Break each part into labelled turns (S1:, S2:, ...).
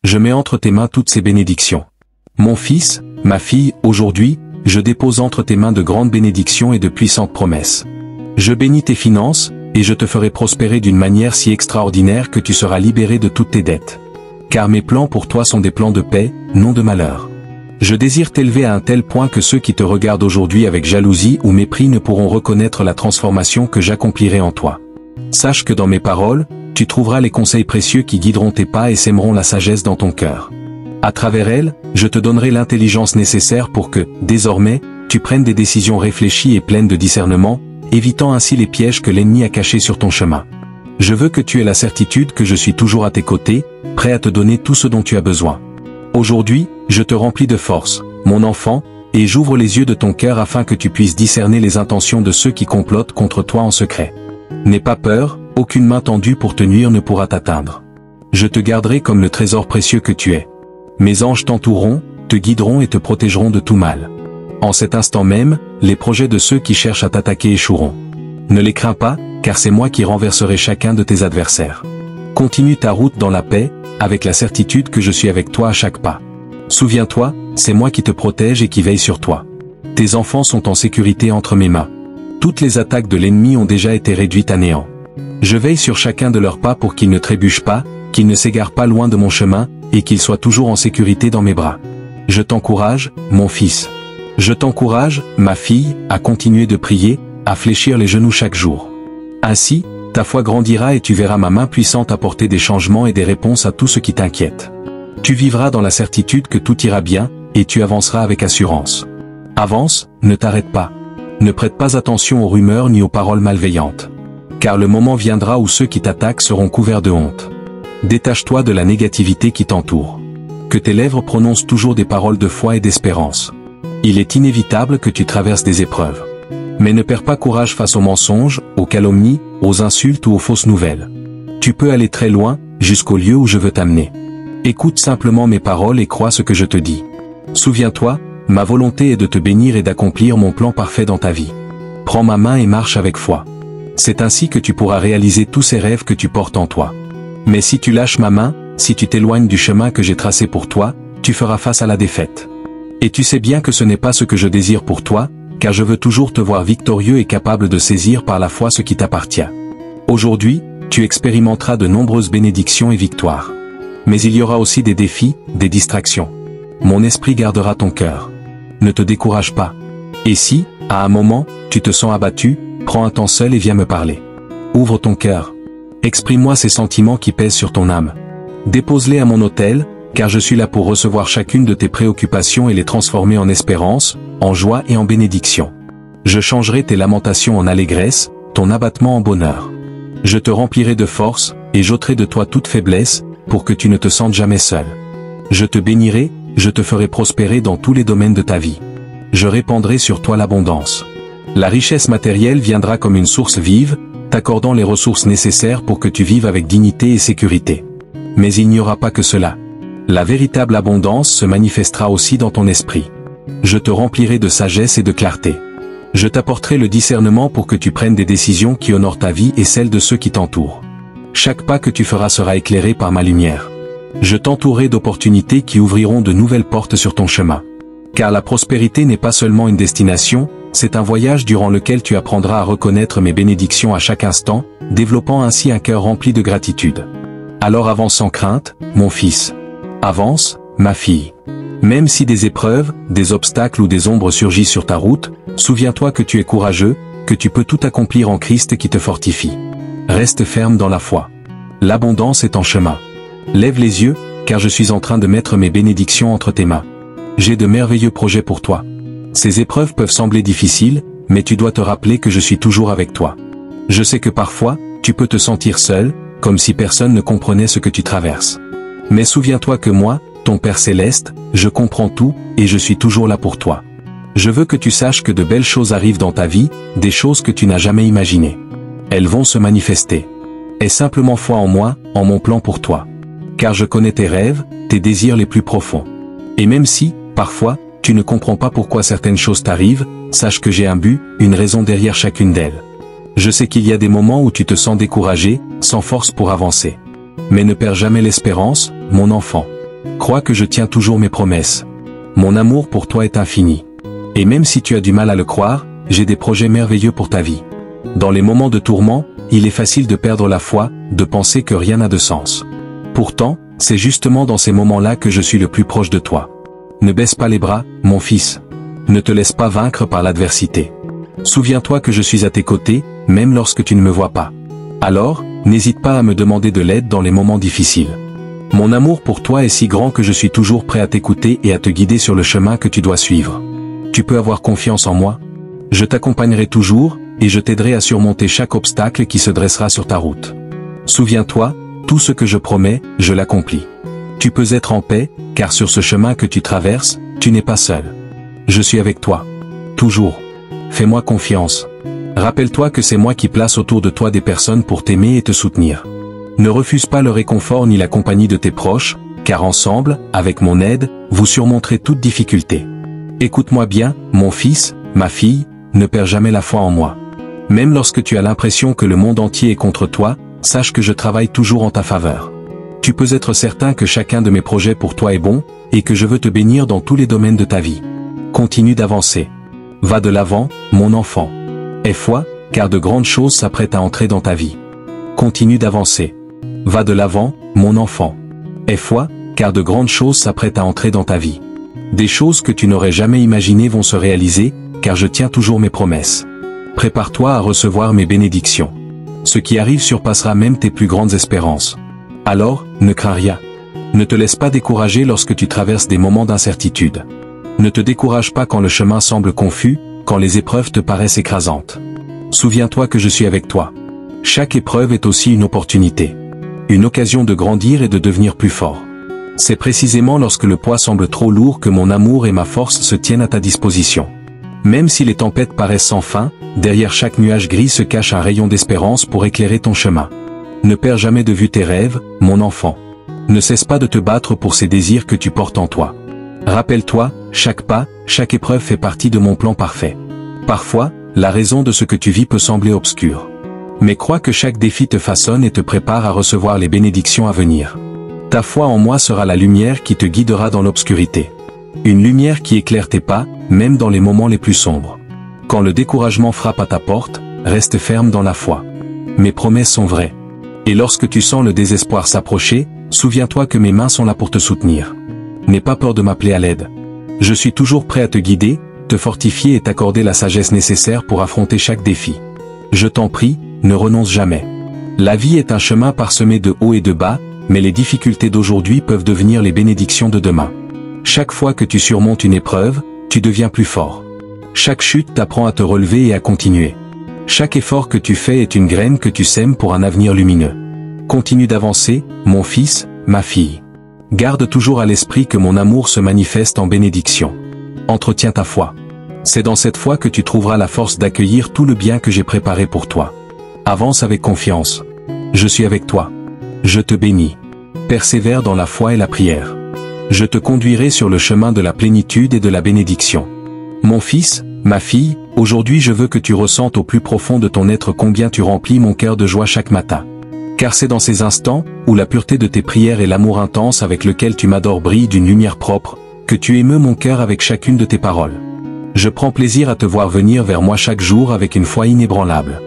S1: Je mets entre tes mains toutes ces bénédictions. Mon fils, ma fille, aujourd'hui, je dépose entre tes mains de grandes bénédictions et de puissantes promesses. Je bénis tes finances, et je te ferai prospérer d'une manière si extraordinaire que tu seras libéré de toutes tes dettes. Car mes plans pour toi sont des plans de paix, non de malheur. Je désire t'élever à un tel point que ceux qui te regardent aujourd'hui avec jalousie ou mépris ne pourront reconnaître la transformation que j'accomplirai en toi. Sache que dans mes paroles, tu trouveras les conseils précieux qui guideront tes pas et sèmeront la sagesse dans ton cœur. À travers elles, je te donnerai l'intelligence nécessaire pour que, désormais, tu prennes des décisions réfléchies et pleines de discernement, évitant ainsi les pièges que l'ennemi a cachés sur ton chemin. Je veux que tu aies la certitude que je suis toujours à tes côtés, prêt à te donner tout ce dont tu as besoin. Aujourd'hui, je te remplis de force, mon enfant, et j'ouvre les yeux de ton cœur afin que tu puisses discerner les intentions de ceux qui complotent contre toi en secret. N'aie pas peur, aucune main tendue pour te nuire ne pourra t'atteindre. Je te garderai comme le trésor précieux que tu es. Mes anges t'entoureront, te guideront et te protégeront de tout mal. En cet instant même, les projets de ceux qui cherchent à t'attaquer échoueront. Ne les crains pas, car c'est moi qui renverserai chacun de tes adversaires. Continue ta route dans la paix, avec la certitude que je suis avec toi à chaque pas. Souviens-toi, c'est moi qui te protège et qui veille sur toi. Tes enfants sont en sécurité entre mes mains. Toutes les attaques de l'ennemi ont déjà été réduites à néant. Je veille sur chacun de leurs pas pour qu'ils ne trébuchent pas, qu'ils ne s'égarent pas loin de mon chemin, et qu'ils soient toujours en sécurité dans mes bras. Je t'encourage, mon fils. Je t'encourage, ma fille, à continuer de prier, à fléchir les genoux chaque jour. Ainsi, ta foi grandira et tu verras ma main puissante apporter des changements et des réponses à tout ce qui t'inquiète. Tu vivras dans la certitude que tout ira bien, et tu avanceras avec assurance. Avance, ne t'arrête pas. Ne prête pas attention aux rumeurs ni aux paroles malveillantes. Car le moment viendra où ceux qui t'attaquent seront couverts de honte. Détache-toi de la négativité qui t'entoure. Que tes lèvres prononcent toujours des paroles de foi et d'espérance. Il est inévitable que tu traverses des épreuves. Mais ne perds pas courage face aux mensonges, aux calomnies, aux insultes ou aux fausses nouvelles. Tu peux aller très loin, jusqu'au lieu où je veux t'amener. Écoute simplement mes paroles et crois ce que je te dis. Souviens-toi, ma volonté est de te bénir et d'accomplir mon plan parfait dans ta vie. Prends ma main et marche avec foi. C'est ainsi que tu pourras réaliser tous ces rêves que tu portes en toi. Mais si tu lâches ma main, si tu t'éloignes du chemin que j'ai tracé pour toi, tu feras face à la défaite. Et tu sais bien que ce n'est pas ce que je désire pour toi, car je veux toujours te voir victorieux et capable de saisir par la foi ce qui t'appartient. Aujourd'hui, tu expérimenteras de nombreuses bénédictions et victoires. Mais il y aura aussi des défis, des distractions. Mon esprit gardera ton cœur. Ne te décourage pas. Et si, à un moment, tu te sens abattu, prends un temps seul et viens me parler. Ouvre ton cœur. Exprime-moi ces sentiments qui pèsent sur ton âme. Dépose-les à mon autel, car je suis là pour recevoir chacune de tes préoccupations et les transformer en espérance, en joie et en bénédiction. Je changerai tes lamentations en allégresse, ton abattement en bonheur. Je te remplirai de force, et j'ôterai de toi toute faiblesse, pour que tu ne te sentes jamais seul. Je te bénirai, je te ferai prospérer dans tous les domaines de ta vie. Je répandrai sur toi l'abondance. La richesse matérielle viendra comme une source vive, t'accordant les ressources nécessaires pour que tu vives avec dignité et sécurité. Mais il n'y aura pas que cela. La véritable abondance se manifestera aussi dans ton esprit. Je te remplirai de sagesse et de clarté. Je t'apporterai le discernement pour que tu prennes des décisions qui honorent ta vie et celle de ceux qui t'entourent. Chaque pas que tu feras sera éclairé par ma lumière. Je t'entourerai d'opportunités qui ouvriront de nouvelles portes sur ton chemin. Car la prospérité n'est pas seulement une destination, c'est un voyage durant lequel tu apprendras à reconnaître mes bénédictions à chaque instant, développant ainsi un cœur rempli de gratitude. Alors avance sans crainte, mon fils. Avance, ma fille. Même si des épreuves, des obstacles ou des ombres surgissent sur ta route, souviens-toi que tu es courageux, que tu peux tout accomplir en Christ qui te fortifie. Reste ferme dans la foi. L'abondance est en chemin. Lève les yeux, car je suis en train de mettre mes bénédictions entre tes mains. J'ai de merveilleux projets pour toi. Ces épreuves peuvent sembler difficiles, mais tu dois te rappeler que je suis toujours avec toi. Je sais que parfois, tu peux te sentir seul, comme si personne ne comprenait ce que tu traverses. Mais souviens-toi que moi, ton Père Céleste, je comprends tout, et je suis toujours là pour toi. Je veux que tu saches que de belles choses arrivent dans ta vie, des choses que tu n'as jamais imaginées. Elles vont se manifester. Aie simplement foi en moi, en mon plan pour toi. Car je connais tes rêves, tes désirs les plus profonds. Et même si, parfois, tu ne comprends pas pourquoi certaines choses t'arrivent, sache que j'ai un but, une raison derrière chacune d'elles. Je sais qu'il y a des moments où tu te sens découragé, sans force pour avancer. Mais ne perds jamais l'espérance, mon enfant. Crois que je tiens toujours mes promesses. Mon amour pour toi est infini. Et même si tu as du mal à le croire, j'ai des projets merveilleux pour ta vie. Dans les moments de tourment, il est facile de perdre la foi, de penser que rien n'a de sens. Pourtant, c'est justement dans ces moments-là que je suis le plus proche de toi. Ne baisse pas les bras, mon fils. Ne te laisse pas vaincre par l'adversité. Souviens-toi que je suis à tes côtés, même lorsque tu ne me vois pas. Alors, n'hésite pas à me demander de l'aide dans les moments difficiles. Mon amour pour toi est si grand que je suis toujours prêt à t'écouter et à te guider sur le chemin que tu dois suivre. Tu peux avoir confiance en moi. Je t'accompagnerai toujours, et je t'aiderai à surmonter chaque obstacle qui se dressera sur ta route. Souviens-toi, tout ce que je promets, je l'accomplis. Tu peux être en paix, car sur ce chemin que tu traverses, tu n'es pas seul. Je suis avec toi. Toujours. Fais-moi confiance. Rappelle-toi que c'est moi qui place autour de toi des personnes pour t'aimer et te soutenir. Ne refuse pas le réconfort ni la compagnie de tes proches, car ensemble, avec mon aide, vous surmonterez toute difficulté. Écoute-moi bien, mon fils, ma fille, ne perds jamais la foi en moi. Même lorsque tu as l'impression que le monde entier est contre toi, sache que je travaille toujours en ta faveur. Tu peux être certain que chacun de mes projets pour toi est bon, et que je veux te bénir dans tous les domaines de ta vie. Continue d'avancer. Va de l'avant, mon enfant. Aie foi, car de grandes choses s'apprêtent à entrer dans ta vie. Continue d'avancer. Va de l'avant, mon enfant. Aie foi, car de grandes choses s'apprêtent à entrer dans ta vie. Des choses que tu n'aurais jamais imaginées vont se réaliser, car je tiens toujours mes promesses. Prépare-toi à recevoir mes bénédictions. Ce qui arrive surpassera même tes plus grandes espérances. Alors, ne crains rien. Ne te laisse pas décourager lorsque tu traverses des moments d'incertitude. Ne te décourage pas quand le chemin semble confus, quand les épreuves te paraissent écrasantes. Souviens-toi que je suis avec toi. Chaque épreuve est aussi une opportunité. Une occasion de grandir et de devenir plus fort. C'est précisément lorsque le poids semble trop lourd que mon amour et ma force se tiennent à ta disposition. Même si les tempêtes paraissent sans fin, derrière chaque nuage gris se cache un rayon d'espérance pour éclairer ton chemin. Ne perds jamais de vue tes rêves, mon enfant. Ne cesse pas de te battre pour ces désirs que tu portes en toi. Rappelle-toi, chaque pas, chaque épreuve fait partie de mon plan parfait. Parfois, la raison de ce que tu vis peut sembler obscure. Mais crois que chaque défi te façonne et te prépare à recevoir les bénédictions à venir. Ta foi en moi sera la lumière qui te guidera dans l'obscurité. Une lumière qui éclaire tes pas, même dans les moments les plus sombres. Quand le découragement frappe à ta porte, reste ferme dans la foi. Mes promesses sont vraies. Et lorsque tu sens le désespoir s'approcher, souviens-toi que mes mains sont là pour te soutenir. N'aie pas peur de m'appeler à l'aide. Je suis toujours prêt à te guider, te fortifier et t'accorder la sagesse nécessaire pour affronter chaque défi. Je t'en prie, ne renonce jamais. La vie est un chemin parsemé de hauts et de bas, mais les difficultés d'aujourd'hui peuvent devenir les bénédictions de demain. Chaque fois que tu surmontes une épreuve, tu deviens plus fort. Chaque chute t'apprend à te relever et à continuer. Chaque effort que tu fais est une graine que tu sèmes pour un avenir lumineux. Continue d'avancer, mon fils, ma fille. Garde toujours à l'esprit que mon amour se manifeste en bénédiction. Entretiens ta foi. C'est dans cette foi que tu trouveras la force d'accueillir tout le bien que j'ai préparé pour toi. Avance avec confiance. Je suis avec toi. Je te bénis. Persévère dans la foi et la prière. Je te conduirai sur le chemin de la plénitude et de la bénédiction. Mon fils, ma fille, aujourd'hui je veux que tu ressentes au plus profond de ton être combien tu remplis mon cœur de joie chaque matin. Car c'est dans ces instants, où la pureté de tes prières et l'amour intense avec lequel tu m'adores brillent d'une lumière propre, que tu émeus mon cœur avec chacune de tes paroles. Je prends plaisir à te voir venir vers moi chaque jour avec une foi inébranlable.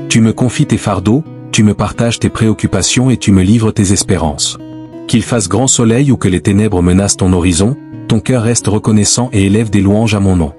S1: Tu me confies tes fardeaux, tu me partages tes préoccupations et tu me livres tes espérances. Qu'il fasse grand soleil ou que les ténèbres menacent ton horizon, ton cœur reste reconnaissant et élève des louanges à mon nom.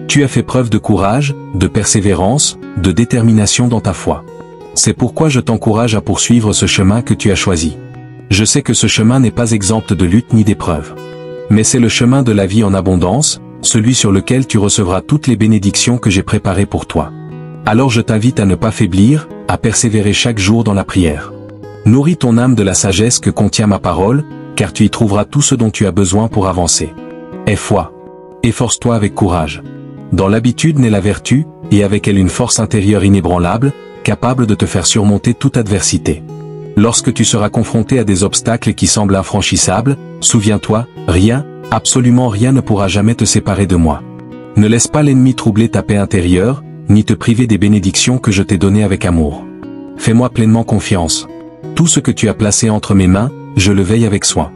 S1: Tu as fait preuve de courage, de persévérance, de détermination dans ta foi. C'est pourquoi je t'encourage à poursuivre ce chemin que tu as choisi. Je sais que ce chemin n'est pas exempt de lutte ni d'épreuves. Mais c'est le chemin de la vie en abondance, celui sur lequel tu recevras toutes les bénédictions que j'ai préparées pour toi. Alors je t'invite à ne pas faiblir, à persévérer chaque jour dans la prière. Nourris ton âme de la sagesse que contient ma parole, car tu y trouveras tout ce dont tu as besoin pour avancer. Aie foi. Efforce-toi avec courage. Dans l'habitude naît la vertu, et avec elle une force intérieure inébranlable, capable de te faire surmonter toute adversité. Lorsque tu seras confronté à des obstacles qui semblent infranchissables, souviens-toi, rien, absolument rien ne pourra jamais te séparer de moi. Ne laisse pas l'ennemi troubler ta paix intérieure, ni te priver des bénédictions que je t'ai données avec amour. Fais-moi pleinement confiance. Tout ce que tu as placé entre mes mains, je le veille avec soin.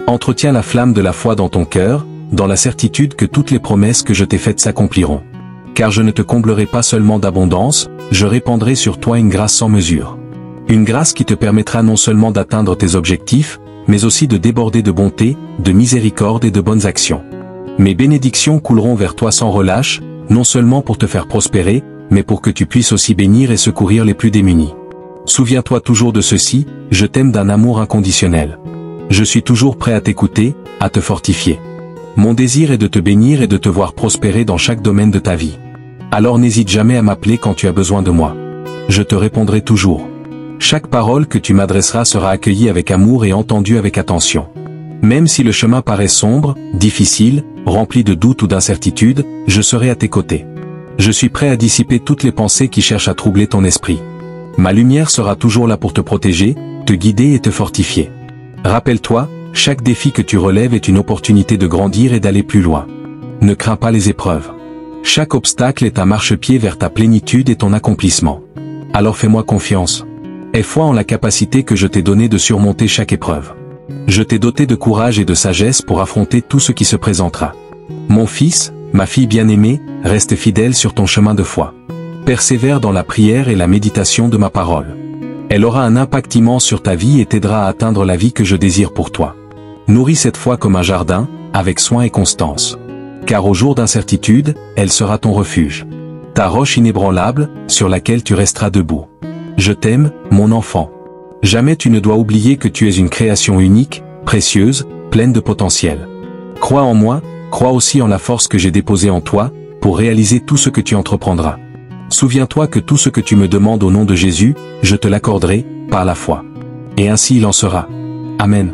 S1: Entretiens la flamme de la foi dans ton cœur, dans la certitude que toutes les promesses que je t'ai faites s'accompliront. Car je ne te comblerai pas seulement d'abondance, je répandrai sur toi une grâce sans mesure. Une grâce qui te permettra non seulement d'atteindre tes objectifs, mais aussi de déborder de bonté, de miséricorde et de bonnes actions. Mes bénédictions couleront vers toi sans relâche, non seulement pour te faire prospérer, mais pour que tu puisses aussi bénir et secourir les plus démunis. Souviens-toi toujours de ceci, je t'aime d'un amour inconditionnel. Je suis toujours prêt à t'écouter, à te fortifier. Mon désir est de te bénir et de te voir prospérer dans chaque domaine de ta vie. Alors n'hésite jamais à m'appeler quand tu as besoin de moi. Je te répondrai toujours. Chaque parole que tu m'adresseras sera accueillie avec amour et entendue avec attention. Même si le chemin paraît sombre, difficile, rempli de doutes ou d'incertitudes, je serai à tes côtés. Je suis prêt à dissiper toutes les pensées qui cherchent à troubler ton esprit. Ma lumière sera toujours là pour te protéger, te guider et te fortifier. Rappelle-toi, chaque défi que tu relèves est une opportunité de grandir et d'aller plus loin. Ne crains pas les épreuves. Chaque obstacle est un marchepied vers ta plénitude et ton accomplissement. Alors fais-moi confiance. Aie foi en la capacité que je t'ai donnée de surmonter chaque épreuve. Je t'ai doté de courage et de sagesse pour affronter tout ce qui se présentera. Mon fils, ma fille bien-aimée, reste fidèle sur ton chemin de foi. Persévère dans la prière et la méditation de ma parole. Elle aura un impact immense sur ta vie et t'aidera à atteindre la vie que je désire pour toi. Nourris cette foi comme un jardin, avec soin et constance. Car au jour d'incertitude, elle sera ton refuge. Ta roche inébranlable, sur laquelle tu resteras debout. Je t'aime, mon enfant. Jamais tu ne dois oublier que tu es une création unique, précieuse, pleine de potentiel. Crois en moi, crois aussi en la force que j'ai déposée en toi, pour réaliser tout ce que tu entreprendras. Souviens-toi que tout ce que tu me demandes au nom de Jésus, je te l'accorderai, par la foi. Et ainsi il en sera. Amen.